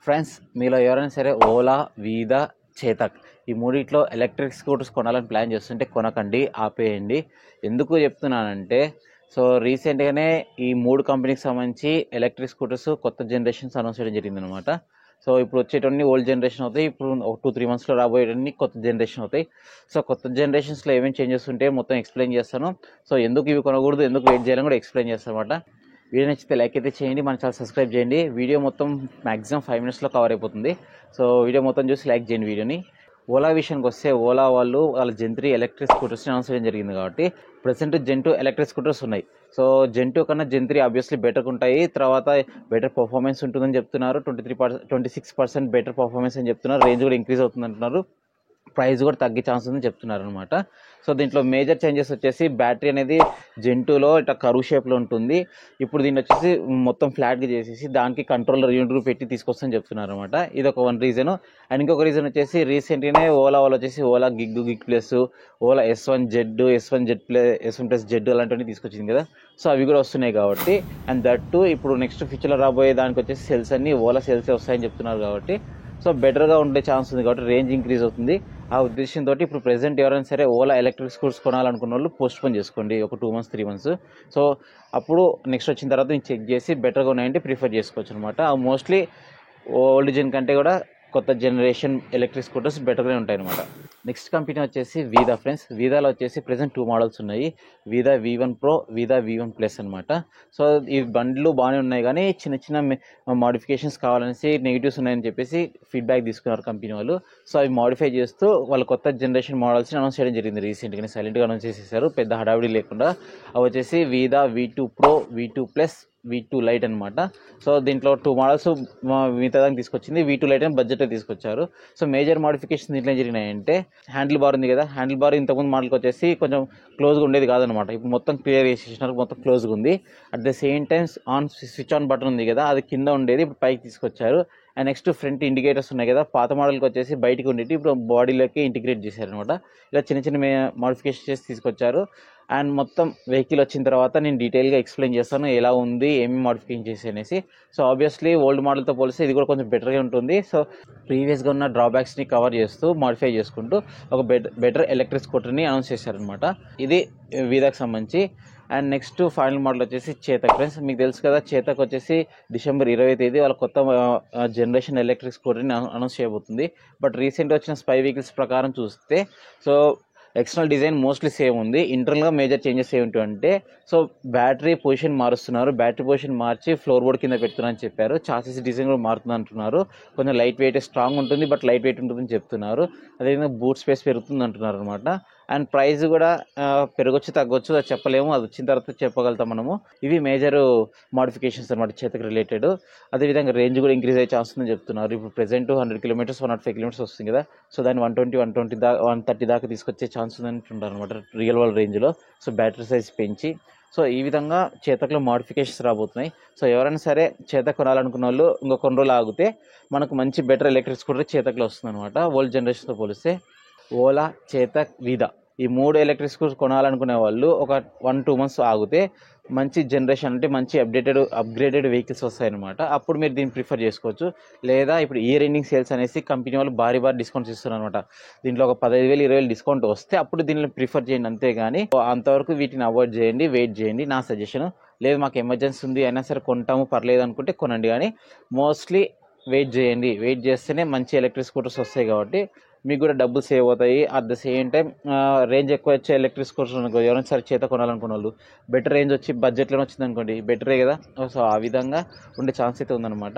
Friends, మీలో ఎవరైనా సరే ఓలా, వీదా, చేతక్ ఈ మూడిట్లో ఎలక్ట్రిక్ స్కూటర్స్ కొనాలని ప్లాన్ చేస్తుంటే కొనకండి, ఆపేయండి. ఎందుకు చెప్తున్నానంటే రీసెంట్గానే ఈ 3 కంపెనీకి సంబంధించి ఎలక్ట్రిక్ స్కూటర్స్ కొత్త జనరేషన్స్ అనౌన్స్ చేయడం జరిగిందనమాట. ఇప్పుడు వచ్చేటన్ని ఓల్డ్ జనరేషన్ అవుతాయి, ఇప్పుడు ఒక 2-3 మంత్స్లో రాబోయేటన్ని కొత్త జనరేషన్ అవుతాయి. కొత్త జనరేషన్స్లో ఏమేమి చేంజెస్ ఉంటే మొత్తం ఎక్స్ప్లెయిన్ చేస్తాను. ఎందుకు ఇవి కొనకూడదు, ఎందుకు వెయిట్ చేయాలని కూడా ఎక్స్ప్లెయిన్ చేస్తాను అనమాట. వీడియో నచ్చితే లైక్ అయితే చేయండి, మన ఛానల్ సబ్స్క్రైబ్ చేయండి. వీడియో మొత్తం మ్యాక్సిమం 5 మినిట్స్లో కవర్ అయిపోతుంది. వీడియో మొత్తం చూసి లైక్ చేయండి వీడియోని. ఓలా విషయానికి వస్తే, ఓలా వాళ్ళ జెన్3 ఎలక్ట్రిక్ స్కూటర్స్ని అనౌన్స్ చేయడం జరిగింది. కాబట్టి ప్రెసెంట్ జెన్2 ఎలక్ట్రిక్ స్కూటర్స్ ఉన్నాయి. జెన్2 కన్నా జెన్3 ఆబ్వియస్లీ బెటర్గా ఉంటాయి. తర్వాత బెటర్ పర్ఫార్మెన్స్ ఉంటుందని చెప్తున్నారు. 26% బెటర్ పర్ఫార్మెన్స్ అని చెప్తున్నారు. రేంజ్ కూడా ఇంక్రీజ్ అవుతుంది అంటున్నారు. ప్రైస్ కూడా తగ్గే ఛాన్స్ ఉందని చెప్తున్నారు అనమాట. దీంట్లో మేజర్ చేంజెస్ వచ్చేసి బ్యాటరీ అనేది జెన్2లో ఇట్లా కరువు షేప్లో ఉంటుంది. ఇప్పుడు దీన్ని వచ్చేసి మొత్తం ఫ్లాట్గా చేసేసి దానికి కంట్రోలర్ యూనిట్ పెట్టి తీసుకొస్తామని చెప్తున్నారు అనమాట. ఇది ఒక వన్ రీజన్. అండ్ ఇంకొక రీజన్ వచ్చేసి రీసెంట్గానే ఓలా వాళ్ళు వచ్చేసి Ola gig plus, Ola S1 plus Z అలాంటివన్నీ తీసుకొచ్చింది కదా. అవి కూడా వస్తున్నాయి కాబట్టి, అండ్ దట్ టు ఇప్పుడు నెక్స్ట్ ఫ్యూచర్లో రాబోయే దానికి వచ్చేసి సెల్స్ అన్ని ఓలా సెల్సే వస్తాయని చెప్తున్నారు కాబట్టి బెటర్గా ఉండే ఛాన్స్ ఉంది. కాబట్టి రేంజ్ ఇంక్రీజ్ అవుతుంది. ఆ ఉద్దేశంతో ఇప్పుడు ప్రెసెంట్ ఎవరైనా సరే ఓలా ఎలక్ట్రిక్ స్కూటర్స్ కొనాలనుకున్న వాళ్ళు పోస్ట్పోన్ చేసుకోండి ఒక 2 మంత్స్ 3 మంత్స్. అప్పుడు నెక్స్ట్ వచ్చిన తర్వాత నేను చెక్ చేసి బెటర్గా ఉన్నాయంటే ప్రిఫర్ చేసుకోవచ్చు అనమాట. మోస్ట్లీ ఓల్డ్ జెన్ కంటే కూడా కొత్త జనరేషన్ ఎలక్ట్రిక్ స్కూటర్స్ బెటర్గానే ఉంటాయి అనమాట. నెక్స్ట్ కంపెనీ వచ్చేసి వీదా. ఫ్రెండ్స్, వీదాలో వచ్చేసి ప్రెసెంట్ 2 మోడల్స్ ఉన్నాయి. వీదా V1 Pro, వీదా V1 Plus అనమాట. ఈ బండ్లు బాగానే ఉన్నాయి, కానీ చిన్న మోడిఫికేషన్స్ కావాలనేసి నెగిటివ్స్ ఉన్నాయని చెప్పేసి ఫీడ్బ్యాక్ తీసుకున్నారు కంపెనీ వాళ్ళు. అవి మోడిఫై చేస్తూ వాళ్ళు కొత్త జనరేషన్ మోడల్స్ని అనౌన్స్ చేయడం జరిగింది. రీసెంట్గానే సైలెంట్గా అనౌన్స్ చేసేసారు, పెద్ద హడావిడి లేకుండా. అవి వచ్చేసి వీదా V2 Pro, V2 Plus, V2 Lite అనమాట. దీంట్లో 2 మోడల్స్ మిగతా దానికి తీసుకొచ్చింది. V2 Lite అని బడ్జెట్లో తీసుకొచ్చారు. మేజర్ మోడిఫికేషన్ దీంట్లో ఏం జరిగినాయంటే, హ్యాండిల్ బార్ ఉంది కదా, హ్యాండిల్ బార్ ఇంతకుముందు మోడల్కి వచ్చేసి కొంచెం క్లోజ్గా ఉండేది కాదనమాట. ఇప్పుడు మొత్తం క్లియర్ చేసేసినారు, మొత్తం క్లోజ్గా ఉంది. At the same times switch on button ఉంది కదా, అది కింద ఉండేది ఇప్పుడు పైకి తీసుకొచ్చారు. అండ్ నెక్స్ట్ ఫ్రంట్ ఇండికేటర్స్ ఉన్నాయి కదా, పాత మోడల్కి వచ్చేసి బయటకు ఉండేవి, ఇప్పుడు బాడీలోకి ఇంటిగ్రేట్ చేశారనమాట. ఇలా చిన్న మోడిఫికేషన్ చేసి తీసుకొచ్చారు. అండ్ మొత్తం వెహికల్ వచ్చిన తర్వాత నేను డీటెయిల్గా ఎక్స్ప్లెయిన్ చేస్తాను ఎలా ఉంది, ఏమి మోడిఫికేషన్ చేసి అనేసి. ఆబ్వియస్లీ ఓల్డ్ మోడల్తో పోలిస్తే ఇది కూడా కొంచెం బెటర్గా ఉంటుంది. ప్రీవియస్గా ఉన్న డ్రాబ్యాక్స్ని కవర్ చేస్తూ మోడిఫై చేసుకుంటూ ఒక బెటర్ ఎలక్ట్రిక్ స్కూటర్ని అనౌన్స్ చేశారనమాట. ఇది వీదాకి సంబంధించి. అండ్ నెక్స్ట్ ఫైనల్ మోడల్ వచ్చేసి చేతక్. ఫ్రెండ్స్, మీకు తెలుసు కదా, చేతక్ వచ్చేసి డిసెంబర్ 20వ తేదీ వాళ్ళ కొత్త జనరేషన్ ఎలక్ట్రిక్ స్కూటర్ని అనౌన్స్ చేయబోతుంది. బట్ రీసెంట్గా వచ్చిన స్పై వెహికల్స్ ప్రకారం చూస్తే ఎక్స్టర్నల్ డిజైన్ మోస్ట్లీ సేమ్ ఉంది. ఇంటర్నల్గా మేజర్ చేంజెస్ ఏమిటంటే బ్యాటరీ పొజిషన్ మారుస్తున్నారు. బ్యాటరీ పొజిషన్ మార్చి ఫ్లోర్ బోర్డ్ కింద పెడుతున్నారని చెప్పారు. చాసిస్ డిజైన్ కూడా మారుతుంది అంటున్నారు. కొంచెం లైట్ వెయిట్, స్ట్రాంగ్ ఉంటుంది బట్ లైట్ వెయిట్ ఉంటుందని చెప్తున్నారు. అదేవిధంగా బూట్ స్పేస్ పెరుగుతుంది అంటున్నారు అనమాట. అండ్ ప్రైస్ కూడా పెరగొచ్చు తగ్గొచ్చు, అది చెప్పలేము, అది వచ్చిన తర్వాత చెప్పగలుగుతాం మనము. ఇవి మేజర్ మోడిఫికేషన్స్ అనమాట చేతకు రిలేటెడ్. అదేవిధంగా రేంజ్ కూడా ఇంక్రీజ్ అయ్యే ఛాన్స్ ఉందని చెప్తున్నారు. ఇప్పుడు ప్రెసెంట్ 100 కిలోమీటర్స్ 105 కిలోమీటర్స్ వస్తుంది కదా, దాన్ని 130 దాకా తీసుకొచ్చే ఛాన్స్ ఉందని అంటుంటారు అనమాట రియల్ వరల్డ్ రేంజ్లో. బ్యాటరీ సైజ్ పెంచి ఈ విధంగా చేతక్లో మోడిఫికేషన్స్ రాబోతున్నాయి. ఎవరైనా సరే చేతక్ కొనాలనుకున్న వాళ్ళు ఇంకో కొన్ని రోజులు ఆగితే మనకు మంచి బెటర్ ఎలక్ట్రిక్ స్కూటర్ చేతక్లో వస్తుంది అనమాట. ఓల్డ్ జనరేషన్తో పోలిస్తే ఓలా, చేతక్, వీదా ఈ 3 ఎలక్ట్రిక్ స్కూటర్స్ కొనాలనుకునే వాళ్ళు ఒక 1-2 మంత్స్ ఆగితే మంచి జనరేషన్, అంటే మంచి అప్గ్రేడెడ్ వెహికల్స్ వస్తాయన్నమాట. అప్పుడు మీరు దీన్ని ప్రిఫర్ చేసుకోవచ్చు. లేదా ఇప్పుడు ఇయర్ ఎండింగ్ సేల్స్ అనేసి కంపెనీ వాళ్ళు భారీ డిస్కౌంట్స్ ఇస్తున్నారు అనమాట. దీంట్లో ఒక 15,000 20,000 డిస్కౌంట్ వస్తే అప్పుడు దీన్ని ప్రిఫర్ చేయండి, అంతేగాని అంతవరకు వీటిని అవాయిడ్ చేయండి, వెయిట్ చేయండి, నా సజెషన్. లేదు మాకు ఎమర్జెన్సీ ఉంది అయినా సరే కొంటాము పర్లేదు అనుకుంటే కొనండి, కానీ మోస్ట్లీ వెయిట్ చేయండి. వెయిట్ చేస్తేనే మంచి ఎలక్ట్రిక్ స్కూటర్స్ వస్తాయి కాబట్టి మీకు కూడా డబ్బులు సేవ్ అవుతాయి. At the same time range ఎక్కువ వచ్చే ఎలక్ట్రిక్ స్కూటర్స్ అనుకో, ఎవరైనా సరే చేత కొనాలనుకున్న వాళ్ళు బెటర్ రేంజ్ వచ్చి బడ్జెట్లోనే వచ్చింది అనుకోండి, బెటరే కదా. ఆ విధంగా ఉండే ఛాన్స్ అయితే ఉందన్నమాట.